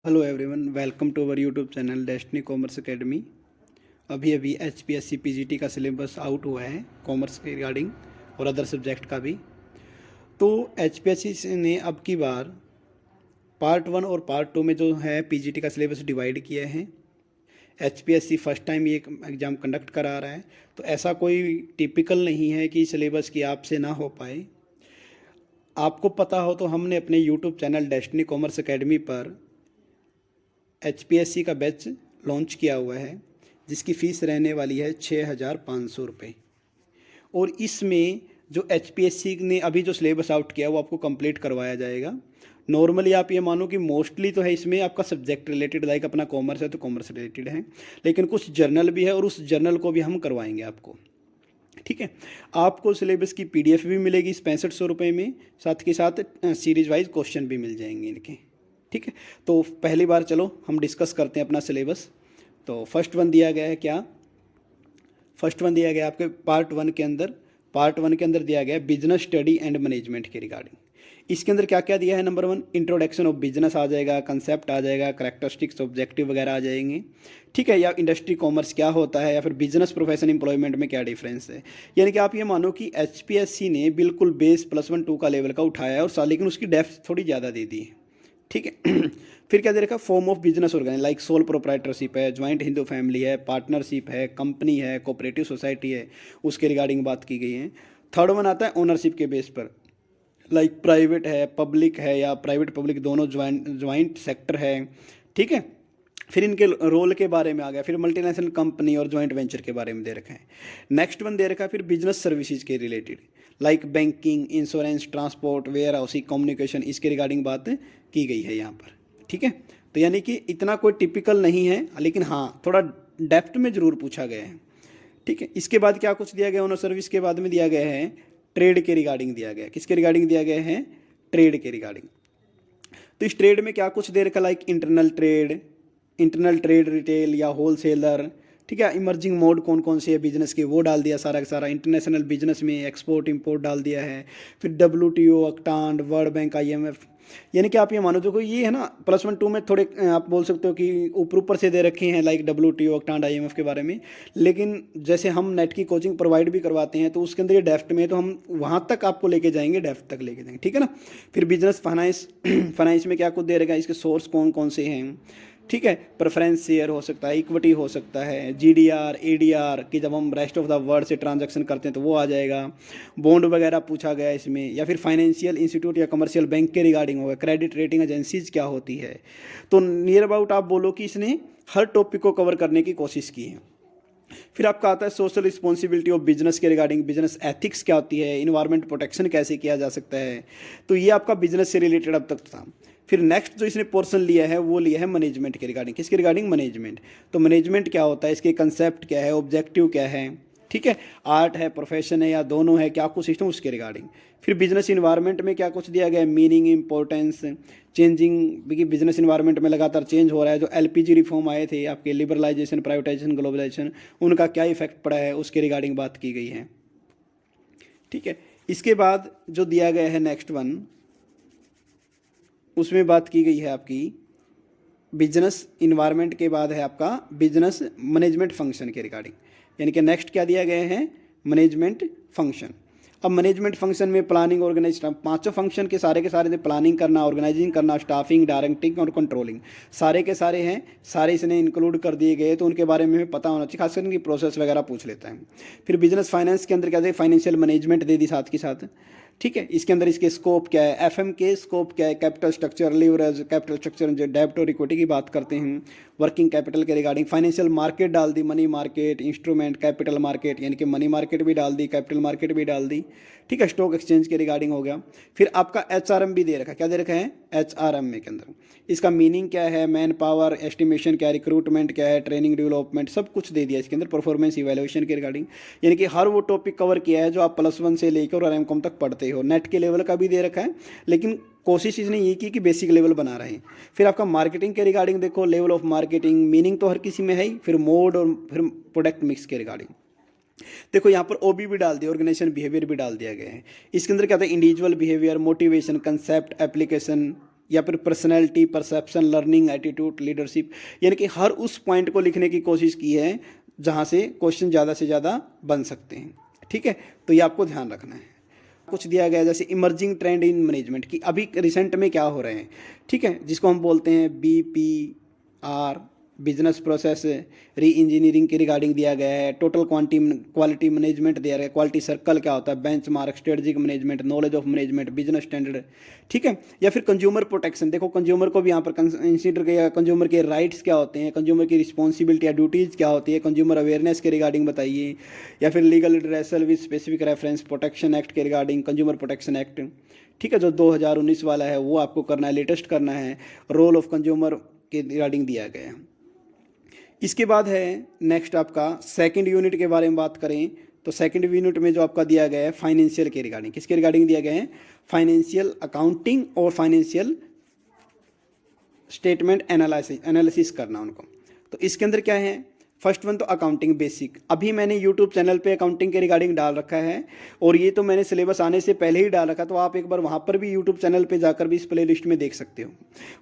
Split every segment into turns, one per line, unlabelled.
Hello everyone, welcome to our YouTube channel Destiny Commerce Academy. अभी अभी H P S C P G T का syllabus out हुआ है commerce के regarding और अदर सब्जेक्ट का भी। तो एच पी एस सी ने अब की बार पार्ट वन और पार्ट टू में जो है पी जी टी का सिलेबस डिवाइड किया है। H P S C first time ये एग्ज़ाम कंडक्ट करा रहा है, तो ऐसा कोई टिपिकल नहीं है कि सिलेबस की आपसे ना हो पाए। आपको पता हो तो हमने अपने YouTube channel Destiny Commerce academy पर एच पी एस सी का बैच लॉन्च किया हुआ है, जिसकी फ़ीस रहने वाली है 6,500 रुपये। और इसमें जो एच पी एस सी ने अभी जो सिलेबस आउट किया है वो आपको कंप्लीट करवाया जाएगा। नॉर्मली आप ये मानो कि मोस्टली तो है इसमें आपका सब्जेक्ट रिलेटेड, लाइक अपना कॉमर्स है तो कॉमर्स रिलेटेड है, लेकिन कुछ जर्नल भी है और उस जर्नल को भी हम करवाएंगे आपको। ठीक है, आपको सिलेबस की पीडीएफ भी मिलेगी 6500 रुपये में, साथ के साथ सीरीज वाइज क्वेश्चन भी मिल जाएंगे इनके। ठीक है, तो पहली बार चलो हम डिस्कस करते हैं अपना सिलेबस। तो फर्स्ट वन दिया गया है क्या? फर्स्ट वन दिया गया आपके पार्ट वन के अंदर दिया गया है बिजनेस स्टडी एंड मैनेजमेंट के रिगार्डिंग। इसके अंदर क्या क्या दिया है? Number one, introduction of business आ जाएगा, कंसेप्ट आ जाएगा, करैक्टरिस्टिक्स ऑब्जेक्टिव वगैरह आ जाएंगे। ठीक है, या इंडस्ट्री कॉमर्स क्या होता है, या फिर बिजनेस प्रोफेशन एम्प्लॉयमेंट में क्या डिफरेंस है। यानी कि आप ये मानो कि एच पी एस सी ने बिल्कुल बेस +1 2 का लेवल का उठाया है और लेकिन उसकी डेप्थ थोड़ी ज़्यादा दे दी है। ठीक है फिर क्या दे रखा? Form of business organize, like sole proprietorship है, ज्वाइंट हिंदू फैमिली है, पार्टनरशिप है, कंपनी है, कोऑपरेटिव सोसाइटी है, उसके रिगार्डिंग बात की गई है। थर्ड वन आता है ओनरशिप के बेस पर, लाइक प्राइवेट है, पब्लिक है, या प्राइवेट पब्लिक दोनों ज्वाइंट सेक्टर है। ठीक है, फिर इनके रोल के बारे में आ गया। फिर मल्टीनेशनल कंपनी और ज्वाइंट वेंचर के बारे में दे रखा है। नेक्स्ट वन दे रखा है फिर बिजनेस सर्विसेज के related, like banking, insurance, transport, warehousing, communication, इसके रिगार्डिंग बात की गई है यहाँ पर। ठीक है, तो यानी कि इतना कोई टिपिकल नहीं है, लेकिन हाँ थोड़ा डेप्थ में ज़रूर पूछा गया है। ठीक है, इसके बाद क्या कुछ दिया गया? ओनर सर्विस के बाद में दिया गया है ट्रेड के रिगार्डिंग दिया गया है। किसके रिगार्डिंग दिया गया है? ट्रेड के रिगार्डिंग। तो इस ट्रेड में क्या कुछ दे रखा? लाइक इंटरनल ट्रेड, रिटेल या होलसेलर। ठीक है, इमर्जिंग मोड कौन कौन से है बिजनेस के, वो डाल दिया सारा का सारा। इंटरनेशनल बिजनेस में एक्सपोर्ट इंपोर्ट डाल दिया है। फिर WTO, अक्टांड, वर्ल्ड बैंक, IMF। यानी कि आप ये मानो जो कोई ये है ना +1 2 में थोड़े आप बोल सकते हो कि ऊपर ऊपर से दे रखे हैं, लाइक WTO, अक्टांड, IMF के बारे में। लेकिन जैसे हम नेट की कोचिंग प्रोवाइड भी करवाते हैं तो उसके अंदर ये डेप्थ में, तो हम वहाँ तक आपको लेके जाएंगे, डेप्थ तक लेके जाएंगे। ठीक है ना। फिर बिजनेस फाइनेंस फाइनेंस में क्या कुछ दे रखा है, इसके सोर्स कौन कौन से हैं। ठीक है, प्रेफरेंस शेयर हो सकता है, इक्विटी हो सकता है, GDR, ADR कि जब हम रेस्ट ऑफ द वर्ल्ड से ट्रांजैक्शन करते हैं तो वो आ जाएगा। बॉन्ड वगैरह पूछा गया इसमें, या फिर फाइनेंशियल इंस्टीट्यूट या कमर्शियल बैंक के रिगार्डिंग होगा। क्रेडिट रेटिंग एजेंसीज क्या होती है। तो नियर अबाउट आप बोलो कि इसने हर टॉपिक को कवर करने की कोशिश की है। फिर आपका आता है सोशल रिस्पॉन्सिबिलिटी ऑफ बिजनेस के रिगार्डिंग, बिजनेस एथिक्स क्या होती है, इन्वायरमेंट प्रोटेक्शन कैसे किया जा सकता है। तो ये आपका बिजनेस से रिलेटेड अब तक था। फिर नेक्स्ट जो इसने पोर्शन लिया है वो लिया है मैनेजमेंट के रिगार्डिंग। किसके रिगार्डिंग? मैनेजमेंट। तो मैनेजमेंट क्या होता है, इसके कंसेप्ट क्या है, ऑब्जेक्टिव क्या है। ठीक है, आर्ट है, प्रोफेशन है, या दोनों है, क्या कुछ सिस्टम, उसके रिगार्डिंग। फिर बिजनेस इन्वायरमेंट में क्या कुछ दिया गया है, meaning, importance, changing, business environment में लगातार चेंज हो रहा है। जो LPG रिफॉर्म आए थे आपके, लिबरलाइजेशन, प्राइवेटाइजेशन, ग्लोबलाइजेशन, उनका क्या इफेक्ट पड़ा है, उसके रिगार्डिंग बात की गई है। ठीक है, इसके बाद जो दिया गया है नेक्स्ट वन, उसमें बात की गई है आपकी बिजनेस इन्वायरमेंट के बाद है आपका बिजनेस मैनेजमेंट फंक्शन के रिगार्डिंग। यानी कि नेक्स्ट क्या दिया गया है? Management function. अब मैनेजमेंट फंक्शन में प्लानिंग, ऑर्गेनाइज, पांचों फंक्शन के सारे प्लानिंग करना, ऑर्गेनाइजिंग करना, स्टाफिंग, डायरेक्टिंग और कंट्रोलिंग, सारे के सारे हैं, सारे इसने इंक्लूड कर दिए गए। तो उनके बारे में पता होना चाहिए, खासकर इनकी प्रोसेस वगैरह पूछ लेता है। फिर बिजनेस फाइनेंस के अंदर क्या दे? फाइनेंशियल मैनेजमेंट दे दी साथ के साथ। ठीक है, इसके अंदर इसके स्कोप क्या है, FM के स्कोप क्या है, capital structure, leverage, capital structure, जो डेब्ट और इक्विटी की बात करते हैं, वर्किंग कैपिटल के रिगार्डिंग। फाइनेंशियल मार्केट डाल दी, money market, instrument, capital market, यानी कि मनी मार्केट भी डाल दी, कैपिटल मार्केट भी डाल दी। ठीक है, स्टॉक एक्सचेंज के रिगार्डिंग हो गया। फिर आपका HRM भी दे रखा है। क्या दे रखा है? HRM में के अंदर इसका मीनिंग क्या है, मैन पावर एस्टिमेशन क्या है, रिक्रूटमेंट क्या है, ट्रेनिंग डेवलपमेंट, सब कुछ दे दिया इसके अंदर। परफॉर्मेंस इवैल्यूएशन के रिगार्डिंग, यानी कि हर वो टॉपिक कवर किया है जो आप +1 से लेकर और M.Com तक पढ़ते हो। नेट के लेवल का भी दे रखा है, लेकिन कोशिश इसने ये की कि बेसिक लेवल बना रहे हैं। फिर आपका मार्केटिंग के रिगार्डिंग देखो, लेवल ऑफ मार्केटिंग, मीनिंग तो हर किसी में है ही। फिर मोड और फिर प्रोडक्ट मिक्स के रिगार्डिंग देखो, यहाँ पर OB भी डाल दिया, ऑर्गेनाइजेशन बिहेवियर भी डाल दिया गया है। इसके अंदर क्या होता है? Individual behaviour, motivation, concept, application, या फिर personality, perception, learning, attitude, leadership, यानी कि हर उस पॉइंट को लिखने की कोशिश की है जहाँ से क्वेश्चन ज़्यादा से ज़्यादा बन सकते हैं। ठीक है, तो ये आपको ध्यान रखना है। कुछ दिया गया जैसे इमर्जिंग ट्रेंड इन मैनेजमेंट की अभी रिसेंट में क्या हो रहे हैं, ठीक है, जिसको हम बोलते हैं BPR, बिजनेस प्रोसेस री इंजीनियरिंग के रिगार्डिंग दिया गया है। टोटल क्वालिटी मैनेजमेंट दिया गया है। क्वालिटी सर्कल क्या होता है, benchmark, strategic management, knowledge of management, business standard, ठीक है। या फिर कंज्यूमर प्रोटेक्शन, देखो कंज्यूमर को भी यहाँ पर कंसिडर किया, कंज्यूमर के राइट्स क्या होते हैं, कंज्यूमर की रिस्पॉन्सिबिलिटी या ड्यूटीज़ क्या होती है, कंज्यूमर अवेयरनेस के रिगार्डिंग बताइए। या फिर legal redressal with specific reference protection act के रिगार्डिंग, कंज्यूमर प्रोटेक्शन एक्ट, ठीक है, जो 2019 वाला है वो आपको करना है, लेटेस्ट करना है। रोल ऑफ कंज्यूमर के रिगार्डिंग दिया गया है। इसके बाद है नेक्स्ट आपका सेकंड यूनिट के बारे में बात करें तो सेकंड यूनिट में जो आपका दिया गया है फाइनेंशियल के रिगार्डिंग, किसके रिगार्डिंग दिया गया है, फाइनेंशियल अकाउंटिंग और फाइनेंशियल स्टेटमेंट एनालिसिस करना उनको। तो इसके अंदर क्या है, फर्स्ट वन तो अकाउंटिंग बेसिक, अभी मैंने यूट्यूब चैनल पे अकाउंटिंग के रिगार्डिंग डाल रखा है और ये तो मैंने सिलेबस आने से पहले ही डाल रखा, तो आप एक बार वहाँ पर भी यूट्यूब चैनल पे जाकर भी इस प्ले लिस्ट में देख सकते हो।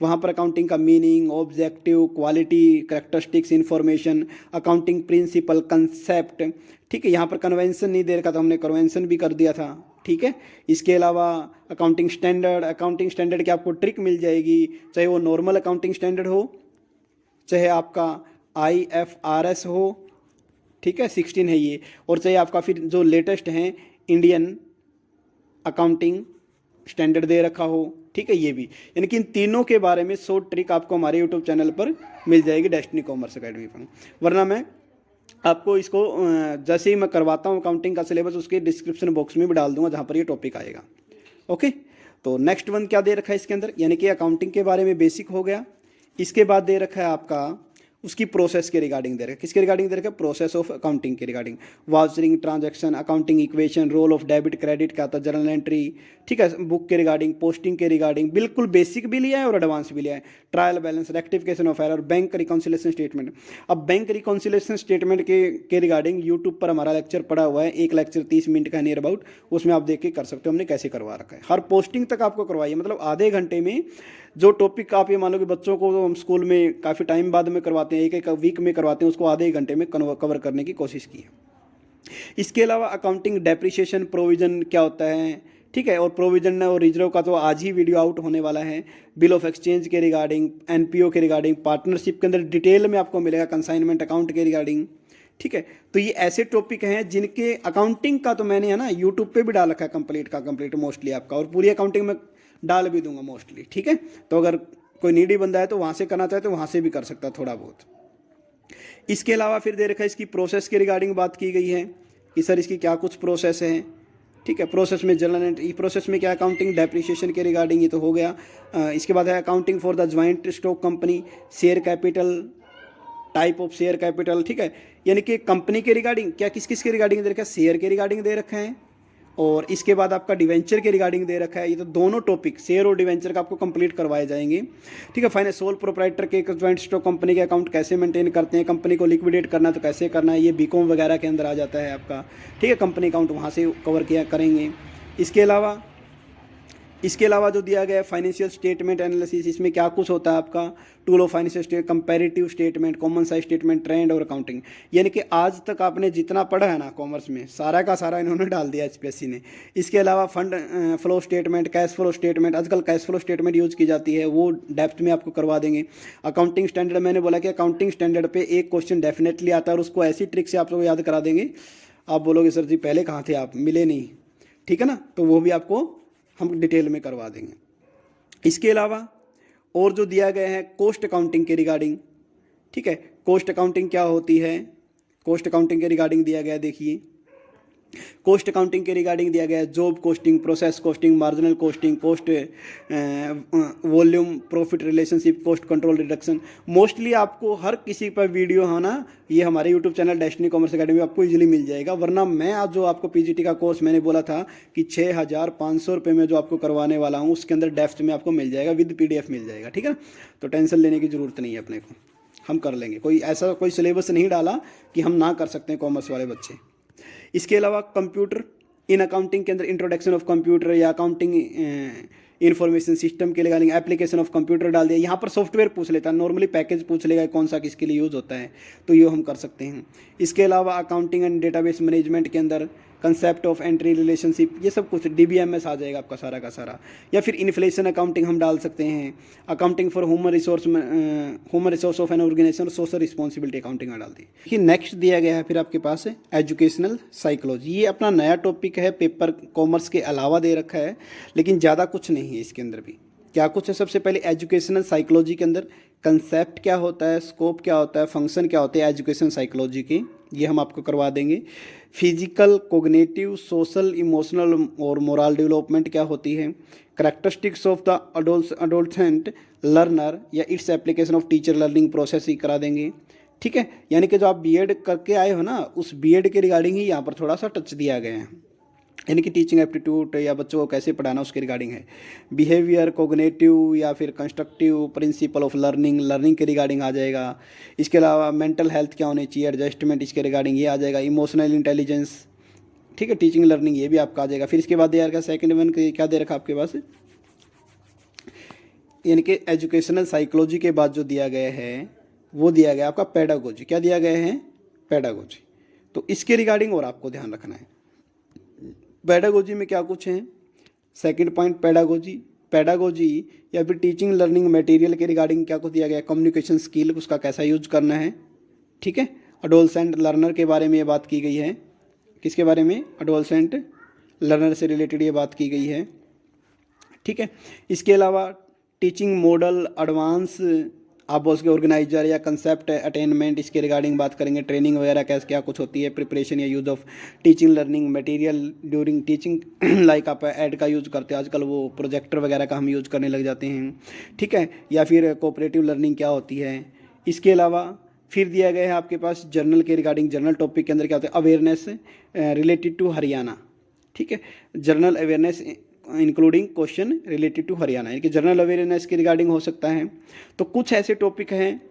वहाँ पर अकाउंटिंग का meaning, objective, quality, characteristics, information, accounting principle, concept, ठीक है। यहाँ पर कन्वेंशन नहीं दे रखा तो हमने कन्वेंशन भी कर दिया था, ठीक है। इसके अलावा अकाउंटिंग स्टैंडर्ड की आपको ट्रिक मिल जाएगी, चाहे वो नॉर्मल अकाउंटिंग स्टैंडर्ड हो, चाहे आपका IFRS हो, ठीक है, 16 है ये, और चाहे आपका फिर जो लेटेस्ट हैं इंडियन अकाउंटिंग स्टैंडर्ड दे रखा हो, ठीक है, ये भी, यानी कि इन तीनों के बारे में शॉर्ट ट्रिक आपको हमारे यूट्यूब चैनल पर मिल जाएगी डेस्टिनी कॉमर्स अकेडमी पर। वरना मैं आपको इसको जैसे ही मैं करवाता हूँ अकाउंटिंग का सिलेबस उसके डिस्क्रिप्शन बॉक्स में भी डाल दूंगा जहाँ पर ये टॉपिक आएगा। ओके, तो नेक्स्ट वन क्या दे रखा है इसके अंदर, यानी कि अकाउंटिंग के बारे में बेसिक हो गया। इसके बाद दे रखा है आपका उसकी प्रोसेस के रिगार्डिंग दे रखा है, किसके रिगार्डिंग दे रखा है, प्रोसेस ऑफ अकाउंटिंग के regarding, vouchering, transaction, accounting equation, role of debit credit क्या होता है, जर्नल एंट्री, ठीक है, बुक के रिगार्डिंग, पोस्टिंग के रिगार्डिंग, बिल्कुल बेसिक भी लिया है और एडवांस भी लिया है। Trial balance, rectification of error, bank reconciliation statement. अब बैंक रिकॉन्सिलेशन स्टेटमेंट के रिगार्डिंग यूट्यूब पर हमारा लेक्चर पड़ा हुआ है, एक लेक्चर 30 मिनट का नियर अबाउट, उसमें आप देख के कर सकते हो हमने कैसे करवा रखा है। हर पोस्टिंग तक आपको करवाइए, मतलब आधे घंटे में जो टॉपिक आप ये मान लो कि बच्चों को हम स्कूल में काफ़ी टाइम बाद में करवाते हैं, एक वीक में करवाते हैं, उसको आधे घंटे में कवर करने की कोशिश की है। इसके अलावा अकाउंटिंग डेप्रिसिएशन प्रोविजन क्या होता है, ठीक है, और प्रोविजन और रिजर्व का तो आज ही वीडियो आउट होने वाला है। बिल ऑफ एक्सचेंज के रिगार्डिंग, NPO के रिगार्डिंग, पार्टनरशिप के अंदर डिटेल में आपको मिलेगा, कंसाइनमेंट अकाउंट के रिगार्डिंग, ठीक है। तो ये ऐसे टॉपिक हैं जिनके अकाउंटिंग का तो मैंने है ना यूट्यूब पे भी डाल रखा है कंप्लीट मोस्टली आपका, और पूरी अकाउंटिंग में डाल भी दूंगा मोस्टली, ठीक है। तो अगर कोई नीडी बंदा है तो वहाँ से करना चाहे तो वहाँ से भी कर सकता है थोड़ा बहुत। इसके अलावा फिर दे रखा है इसकी प्रोसेस के रिगार्डिंग बात की गई है कि सर इसकी क्या कुछ प्रोसेस है, ठीक है। प्रोसेस में जर्नल एंट्री, प्रोसेस में क्या अकाउंटिंग डेप्रिसिएशन के रिगार्डिंग, ये तो हो गया। इसके बाद है accounting for the joint stock company, share capital, type of share capital, ठीक है, यानी कि कंपनी के रिगार्डिंग क्या किस किस के रिगार्डिंग दे रखा है, शेयर के रिगार्डिंग दे रखा है, और इसके बाद आपका डिवेंचर के रिगार्डिंग दे रखा है। ये तो दोनों टॉपिक शेयर और डिवेंचर का आपको कंप्लीट करवाए जाएंगे, ठीक है। फाइनेंस, सोल प्रोप्राइटर के ज्वाइंट स्टॉक कंपनी के अकाउंट कैसे मेंटेन करते हैं, कंपनी को लिक्विडेट करना तो कैसे करना है, ये बीकॉम वगैरह के अंदर आ जाता है आपका, ठीक है। कंपनी अकाउंट वहाँ से कवर किया करेंगे। इसके अलावा जो दिया गया है फाइनेंशियल स्टेटमेंट एनालिसिस, इसमें क्या कुछ होता है आपका, tool of financial state, comparative statement, common size statement, trend और अकाउंटिंग, यानी कि आज तक आपने जितना पढ़ा है ना कॉमर्स में सारा का सारा इन्होंने डाल दिया HPSC ने। इसके अलावा fund flow statement, cash flow statement, आजकल कैश फ्लो स्टेटमेंट यूज़ की जाती है, वो डेप्थ में आपको करवा देंगे। अकाउंटिंग स्टैंडर्ड, मैंने बोला कि अकाउंटिंग स्टैंडर्ड पर एक क्वेश्चन डेफिनेटली आता है और उसको ऐसी ट्रिक से आप लोग याद करा देंगे, आप बोलोगे सर जी पहले कहाँ थे आप, मिले नहीं, ठीक है ना, तो वो भी आपको हम डिटेल में करवा देंगे। इसके अलावा और जो दिया गया है कॉस्ट अकाउंटिंग के रिगार्डिंग, ठीक है, कॉस्ट अकाउंटिंग क्या होती है, कॉस्ट अकाउंटिंग के रिगार्डिंग दिया गया है, देखिए कॉस्ट अकाउंटिंग के रिगार्डिंग दिया गया है job costing, process costing, marginal costing, cost volume, profit relationship, cost control reduction. Mostly आपको हर किसी पर वीडियो है ना, ये हमारे YouTube channel Destiny commerce academy आपको इजीली मिल जाएगा। वरना मैं आज जो आपको PGT का कोर्स मैंने बोला था कि 6500 रुपये में जो आपको करवाने वाला हूँ उसके अंदर डेप्थ में आपको मिल जाएगा, विद PDF मिल जाएगा, ठीक है। तो टेंशन लेने की ज़रूरत नहीं है अपने को, हम कर लेंगे। कोई ऐसा कोई सिलेबस नहीं डाला कि हम ना कर सकते हैं कॉमर्स वाले बच्चे। इसके अलावा कंप्यूटर इन अकाउंटिंग के अंदर इंट्रोडक्शन ऑफ कंप्यूटर या अकाउंटिंग इन्फॉर्मेशन सिस्टम के रिगार्डिंग, एप्लीकेशन ऑफ कंप्यूटर डाल दिया। यहाँ पर सॉफ्टवेयर पूछ लेता है, नॉर्मली पैकेज पूछ लेगा कौन सा किसके लिए यूज़ होता है, तो ये हम कर सकते हैं। इसके अलावा अकाउंटिंग एंड डेटाबेस मैनेजमेंट के अंदर कंसेप्ट ऑफ एंट्री रिलेशनशिप, ये सब कुछ DBMS आ जाएगा आपका सारा का सारा। या फिर इन्फ्लेशन अकाउंटिंग हम डाल सकते हैं, accounting for human resource of an organization, social responsibility accounting डाल दी। देखिए नेक्स्ट दिया गया है फिर आपके पास एजुकेशनल साइकोलॉजी। ये अपना नया टॉपिक है, पेपर कॉमर्स के अलावा दे रखा है, लेकिन ज़्यादा कुछ नहीं है इसके अंदर भी। क्या कुछ है, सबसे पहले एजुकेशनल साइकोलॉजी के अंदर कंसेप्ट क्या होता है, स्कोप क्या होता है, फंक्शन क्या होते हैं एजुकेशन साइकोलॉजी के, ये हम आपको करवा देंगे। फिजिकल, कोग्निटिव, सोशल, इमोशनल और मोरल डेवलपमेंट क्या होती है, characteristics of the adolescent learner या its application of teacher learning process ही करा देंगे। ठीक है, यानी कि जो आप बीएड करके आए हो ना, उस बीएड के रिगार्डिंग ही यहाँ पर थोड़ा सा टच दिया गया है, यानी कि टीचिंग एप्टीट्यूड या बच्चों को कैसे पढ़ाना उसके रिगार्डिंग है। बिहेवियर, कोग्निटिव या फिर constructive principle of learning, learning के रिगार्डिंग आ जाएगा। इसके अलावा मेंटल हेल्थ क्या होनी चाहिए, एडजस्टमेंट, इसके रिगार्डिंग ये आ जाएगा। इमोशनल इंटेलिजेंस, ठीक है, टीचिंग लर्निंग ये भी आपका आ जाएगा। फिर इसके बाद यार का सेकेंड वन क्या दे रखा आपके पास, यानी कि एजुकेशनल साइकोलॉजी के बाद जो दिया गया है वो दिया गया आपका पेडागोजी। क्या दिया गया है, पेडागोजी। तो इसके रिगार्डिंग और आपको ध्यान रखना है। पेडागोजी में क्या कुछ है, सेकंड पॉइंट पेडागोजी या फिर टीचिंग लर्निंग मटेरियल के रिगार्डिंग क्या कुछ दिया गया, कम्युनिकेशन स्किल उसका कैसा यूज करना है। ठीक है, अडोलसेंट लर्नर के बारे में ये बात की गई है, किसके बारे में, अडोलसेंट लर्नर से रिलेटेड ये बात की गई है। ठीक है, इसके अलावा टीचिंग मॉडल, एडवांस आप उसके ऑर्गेनाइजर या कंसेप्ट अटेनमेंट, इसके रिगार्डिंग बात करेंगे। ट्रेनिंग वगैरह कैसे क्या कुछ होती है, प्रिपरेशन या use of teaching learning material during teaching like आप ऐड का यूज़ करते हैं आजकल, वो प्रोजेक्टर वगैरह का हम यूज़ करने लग जाते हैं। ठीक है, या फिर कोऑपरेटिव लर्निंग क्या होती है। इसके अलावा फिर दिया गया है आपके पास जर्नल के रिगार्डिंग, जर्नल टॉपिक के अंदर क्या होता है, अवेयरनेस रिलेटेड टू हरियाणा। ठीक है, general awareness including question related to Haryana, यानी कि जनरल अवेयरनेस के रिगार्डिंग हो सकता है। तो कुछ ऐसे टॉपिक हैं,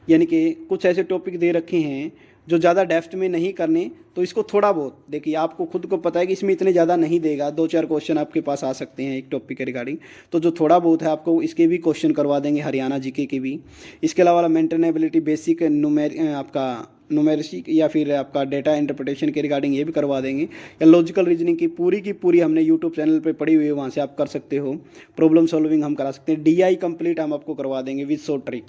यानी कि कुछ ऐसे टॉपिक दे रखे हैं जो ज़्यादा डेप्थ में नहीं करने, तो इसको थोड़ा बहुत देखिए, आपको खुद को पता है कि इसमें इतने ज़्यादा नहीं देगा, 2-4 क्वेश्चन आपके पास आ सकते हैं एक टॉपिक के रिगार्डिंग, तो जो थोड़ा बहुत है आपको इसके भी क्वेश्चन करवा देंगे, हरियाणा जीके के भी। इसके अलावा मेंटेनेबिलिटी, बेसिक आपका न्यूमेरिक या फिर आपका डेटा इंटरप्रिटेशन के रिगार्डिंग ये भी करवा देंगे। या लॉजिकल रीजनिंग की पूरी हमने यूट्यूब चैनल पे पढ़ी हुई है, वहाँ से आप कर सकते हो। प्रॉब्लम सॉल्विंग हम करा सकते हैं, DI कंप्लीट हम आपको करवा देंगे विद शॉर्ट ट्रिक।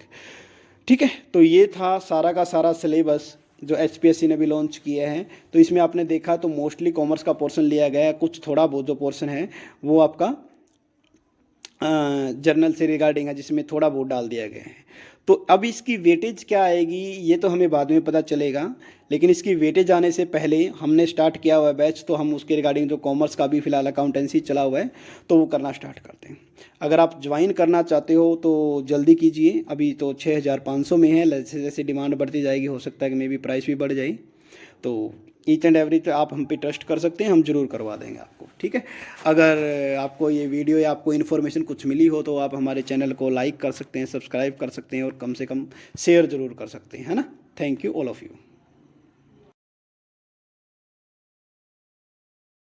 ठीक है, तो ये था सारा का सारा सिलेबस जो HPSC ने भी लॉन्च किया है। तो इसमें आपने देखा तो मोस्टली कॉमर्स का पोर्शन लिया गया है, कुछ थोड़ा बहुत जो पोर्शन है वो आपका जर्नल से रिगार्डिंग है, जिसमें थोड़ा बहुत डाल दिया गया है। तो अब इसकी वेटेज क्या आएगी ये तो हमें बाद में पता चलेगा, लेकिन इसकी वेटेज आने से पहले हमने स्टार्ट किया हुआ है बैच, तो हम उसके रिगार्डिंग जो कॉमर्स का भी फिलहाल अकाउंटेंसी चला हुआ है तो वो करना स्टार्ट करते हैं। अगर आप ज्वाइन करना चाहते हो तो जल्दी कीजिए, अभी तो 6500 में है, जैसे जैसे डिमांड बढ़ती जाएगी हो सकता है कि मे भी प्राइस भी बढ़ जाए। तो ईच एंड एवरी तो आप हम पे ट्रस्ट कर सकते हैं, हम ज़रूर करवा देंगे आपको। ठीक है, अगर आपको ये वीडियो या आपको इन्फॉर्मेशन कुछ मिली हो तो आप हमारे चैनल को लाइक कर सकते हैं, सब्सक्राइब कर सकते हैं और कम से कम शेयर ज़रूर कर सकते हैं, है ना। Thank you all of you.